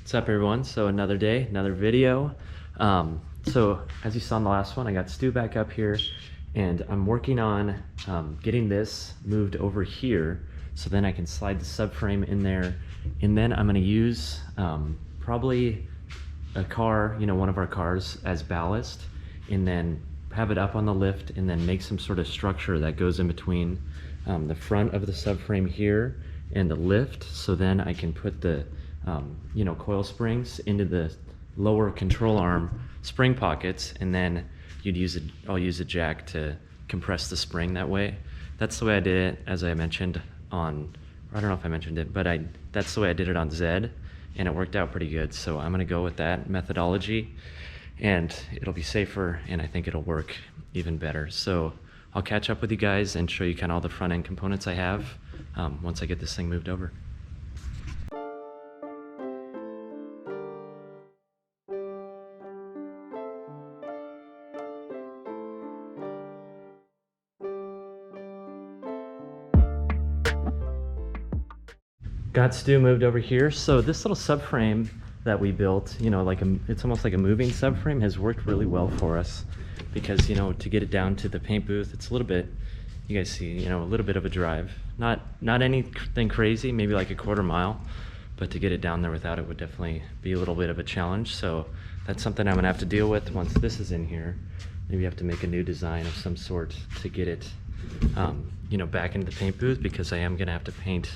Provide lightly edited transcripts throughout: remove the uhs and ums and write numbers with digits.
What's up, everyone? So another day, another video. So as you saw in the last one, I got Stu back up here and I'm working on getting this moved over here so then I can slide the subframe in there, and then I'm going to use probably a car, one of our cars as ballast, and then have it up on the lift and then make some sort of structure that goes in between the front of the subframe here and the lift, so then I can put the coil springs into the lower control arm spring pockets, and then I'll use a jack to compress the spring that way. That's the way I did it, as I mentioned on, I don't know if I mentioned it, but that's the way I did it on Zed, and it worked out pretty good. So I'm gonna go with that methodology, and it'll be safer, and I think it'll work even better. So I'll catch up with you guys and show you kind of all the front end components I have once I get this thing moved over. Got Stu moved over here. So this little subframe that we built, it's almost like a moving subframe, has worked really well for us because, to get it down to the paint booth, it's a little bit, you guys see, a little bit of a drive. Not anything crazy, maybe like a quarter mile, but to get it down there without it would definitely be a little bit of a challenge. So that's something I'm gonna have to deal with once this is in here. Maybe have to make a new design of some sort to get it, back into the paint booth, because I am gonna have to paint.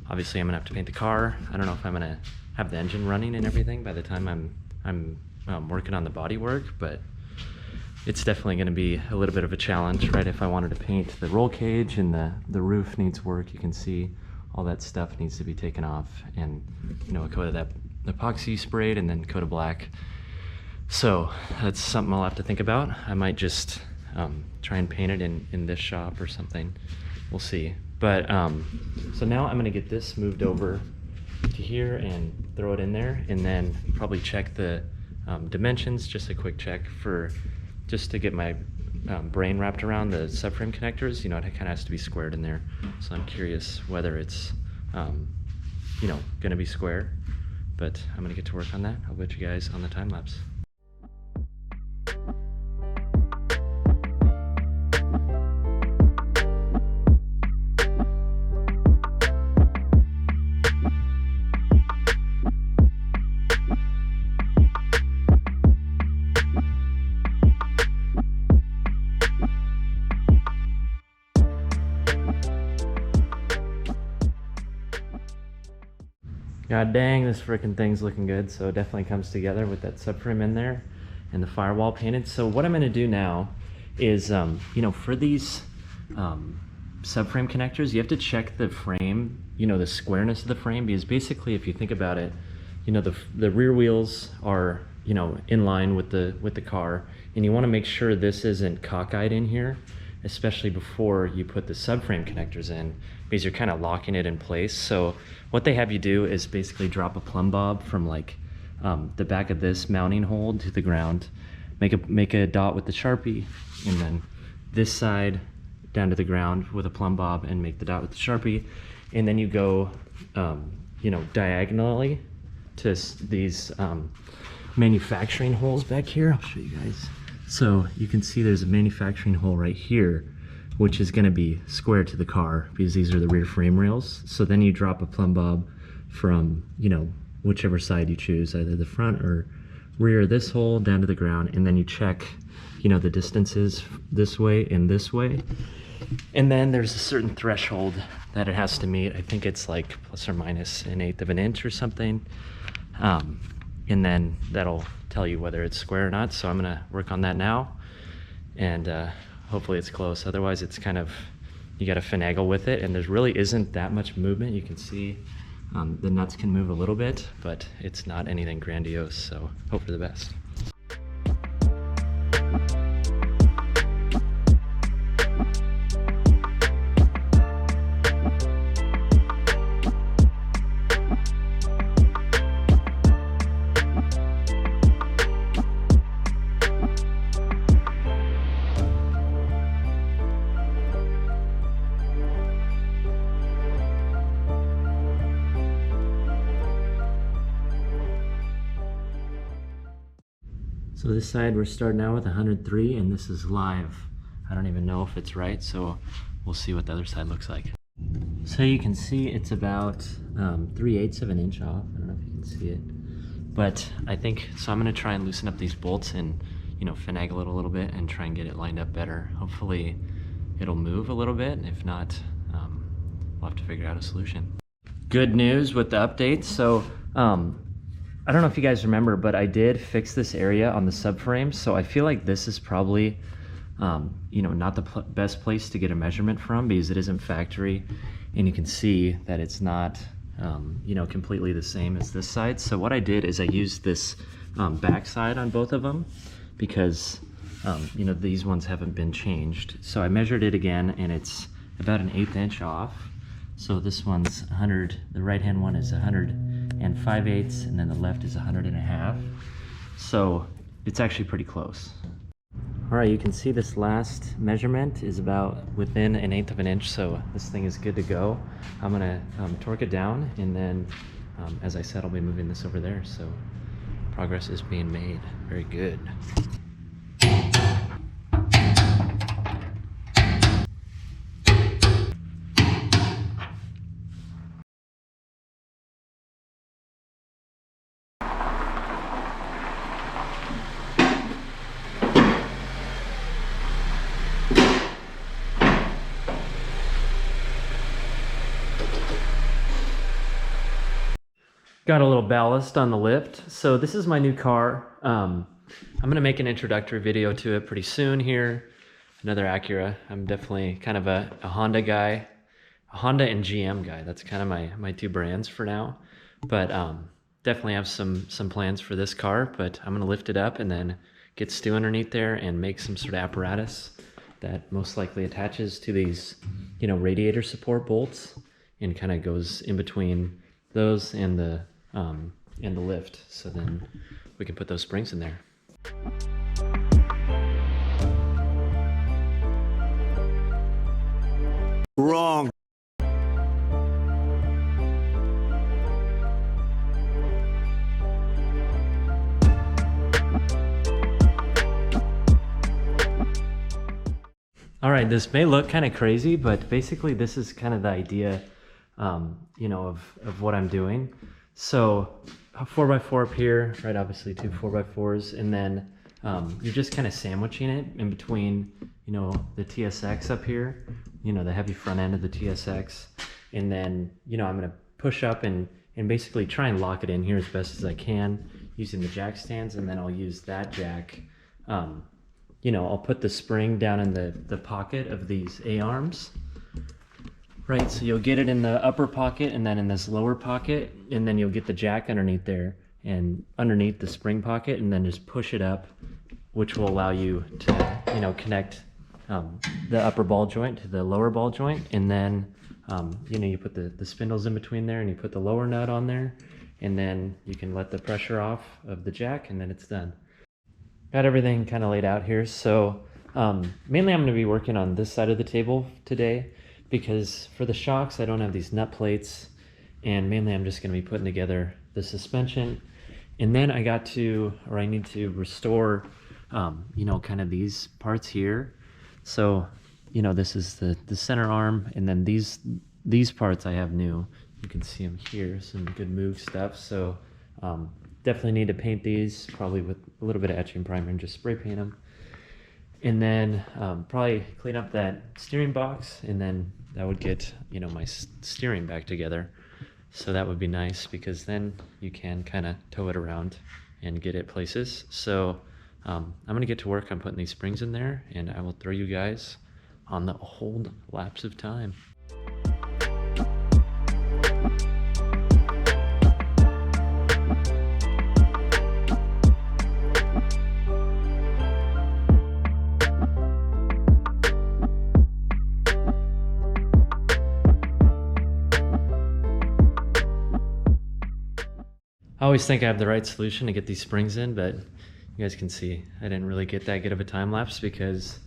Obviously, I'm gonna have to paint the car. I don't know if I'm gonna have the engine running and everything by the time I'm working on the body work, but it's definitely gonna be a little bit of a challenge, right? If I wanted to paint the roll cage and the roof needs work, you can see all that stuff needs to be taken off, and a coat of that epoxy sprayed and then coat of black. So that's something I'll have to think about. I might just try and paint it in this shop or something. We'll see. But so now I'm gonna get this moved over to here and throw it in there, and then probably check the dimensions, just a quick check just to get my brain wrapped around the subframe connectors. It kind of has to be squared in there. So I'm curious whether it's gonna be square, but I'm gonna get to work on that. I'll put you guys on the time lapse. God dang, this freaking thing's looking good. So it definitely comes together with that subframe in there and the firewall painted. So what I'm gonna do now is, for these subframe connectors, you have to check the frame, the squareness of the frame, because basically, if you think about it, the rear wheels are, in line with the car, and you wanna make sure this isn't cockeyed in here, especially before you put the subframe connectors in, because you're kind of locking it in place. So what they have you do is basically drop a plumb bob from the back of this mounting hole to the ground, make a dot with the Sharpie, and then this side down to the ground with a plumb bob and make the dot with the Sharpie, and then you go diagonally to these manufacturing holes back here. I'll show you guys. So you can see there's a manufacturing hole right here, which is going to be square to the car, because these are the rear frame rails. So then you drop a plumb bob from, whichever side you choose, either the front or rear of this hole down to the ground, and then you check, the distances this way and this way. And then there's a certain threshold that it has to meet. I think it's like plus or minus 1/8 of an inch or something. And then that'll tell you whether it's square or not. So I'm gonna work on that now, and hopefully it's close. Otherwise it's kind of, you gotta finagle with it, and there really isn't that much movement. You can see the nuts can move a little bit, but it's not anything grandiose, so hope for the best. So this side we're starting out with 103, and this is live. I don't even know if it's right, so we'll see what the other side looks like. So you can see it's about 3/8 of an inch off. I don't know if you can see it, but I think, so I'm gonna try and loosen up these bolts and, you know, finagle it a little bit and try and get it lined up better. Hopefully it'll move a little bit, and if not, we'll have to figure out a solution. Good news with the updates. So I don't know if you guys remember, but I did fix this area on the subframe. So I feel like this is probably, you know, not the best place to get a measurement from, because it isn't factory, and you can see that it's not, you know, completely the same as this side. So what I did is I used this back side on both of them, because you know, these ones haven't been changed. So I measured it again, and it's about an 1/8 inch off. So this one's 100, the right hand one is 105/8, and then the left is 100.5. So it's actually pretty close. All right, you can see this last measurement is about within 1/8 of an inch, so this thing is good to go. I'm gonna torque it down, and then as I said, I'll be moving this over there. So progress is being made. Very good. Got a little ballast on the lift. So this is my new car. I'm gonna make an introductory video to it pretty soon here. Another Acura. I'm definitely kind of a Honda guy, a Honda and GM guy. That's kind of my two brands for now. But definitely have some plans for this car, but I'm gonna lift it up and then get Stu underneath there and make some sort of apparatus that most likely attaches to these, you know, radiator support bolts, and kind of goes in between those and the lift, so then we can put those springs in there. Wrong. All right, this may look kind of crazy, but basically this is kind of the idea, you know, of what I'm doing. So a 4x4 up here, right? Obviously two 4x4s, and then you're just kind of sandwiching it in between, you know, the TSX up here, you know, the heavy front end of the TSX, and then, you know, I'm gonna push up and basically try and lock it in here as best as I can using the jack stands, and then I'll use that jack. You know, I'll put the spring down in the pocket of these A-arms. Right, so you'll get it in the upper pocket and then in this lower pocket, and then you'll get the jack underneath there and underneath the spring pocket, and then just push it up, which will allow you to, you know, connect the upper ball joint to the lower ball joint, and then, you know, you put the spindles in between there, and you put the lower nut on there, and then you can let the pressure off of the jack, and then it's done. Got everything kind of laid out here. So mainly I'm going to be working on this side of the table today, because for the shocks I don't have these nut plates, and mainly I'm just going to be putting together the suspension. And then I need to restore, you know, kind of these parts here. So, you know, this is the center arm, and then these parts I have new. You can see them here, some good Moog stuff. So definitely need to paint these, probably with a little bit of etching primer, and just spray paint them. And then probably clean up that steering box, and then that would get, you know, my steering back together. So that would be nice, because then you can kind of tow it around and get it places. So I'm gonna get to work on putting these springs in there, and I will throw you guys on the whole lapse of time. I always think I have the right solution to get these springs in, but you guys can see I didn't really get that good of a time lapse, because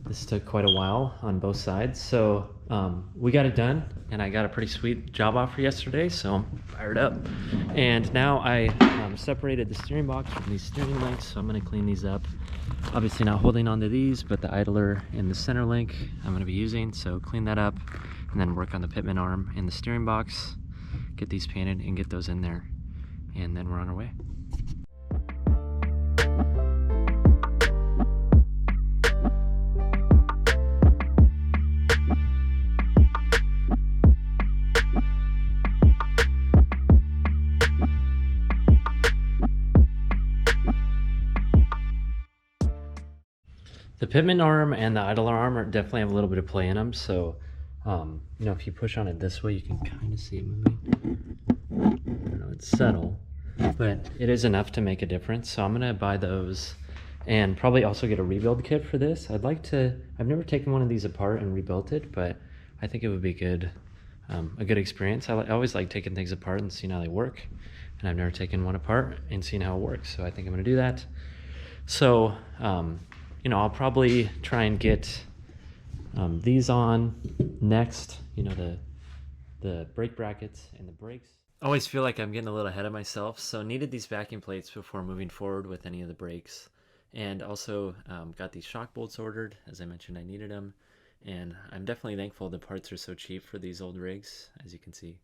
This took quite a while on both sides, so we got it done, and I got a pretty sweet job offer yesterday, so I'm fired up. And now I separated the steering box from these steering links, so I'm going to clean these up. Obviously not holding on to these, but the idler and the center link I'm going to be using, so clean that up, and then work on the pitman arm and the steering box, get these painted and get those in there, and then we're on our way. The pitman arm and the idler arm are definitely have a little bit of play in them, so you know, if you push on it this way, you can kind of see it moving. I don't know, it's subtle, but it is enough to make a difference. So I'm gonna buy those and probably also get a rebuild kit for this. I'd like to, I've never taken one of these apart and rebuilt it, but I think it would be good, a good experience. I always like taking things apart and seeing how they work, and I've never taken one apart and seen how it works, so I think I'm gonna do that. So you know, I'll probably try and get these on next, you know, the brake brackets and the brakes. I always feel like I'm getting a little ahead of myself, so needed these backing plates before moving forward with any of the brakes. And also got these shock bolts ordered. As I mentioned, I needed them, and I'm definitely thankful the parts are so cheap for these old rigs, as you can see.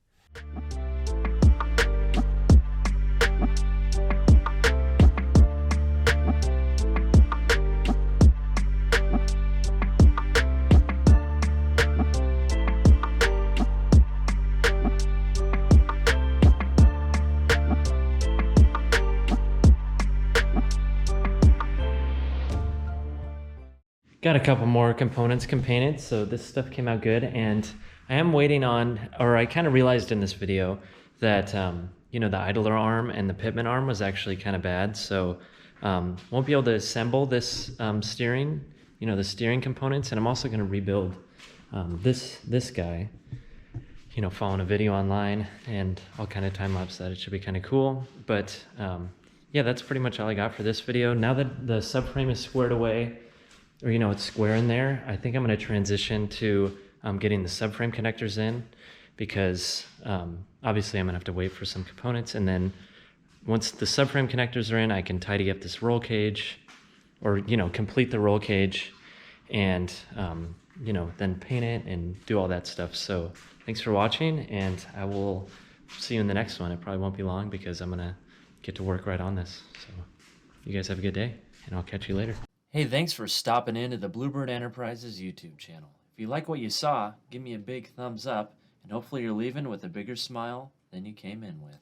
Got a couple more components painted, so this stuff came out good, and I am waiting on, or I kind of realized in this video that you know, the idler arm and the pitman arm was actually kind of bad, so won't be able to assemble this steering, you know, the steering components, and I'm also going to rebuild this guy, you know, following a video online, and I'll kind of time lapse that. It should be kind of cool, but yeah, that's pretty much all I got for this video. Now that the subframe is squared away, or you know, it's square in there, I think I'm going to transition to getting the subframe connectors in, because obviously I'm going to have to wait for some components, and then once the subframe connectors are in, I can tidy up this roll cage, or you know, complete the roll cage, and you know, then paint it and do all that stuff. So thanks for watching, and I will see you in the next one. It probably won't be long because I'm going to get to work right on this. So you guys have a good day, and I'll catch you later. Hey, thanks for stopping into the Bluebird Enterprises YouTube channel. If you like what you saw, give me a big thumbs up, and hopefully you're leaving with a bigger smile than you came in with.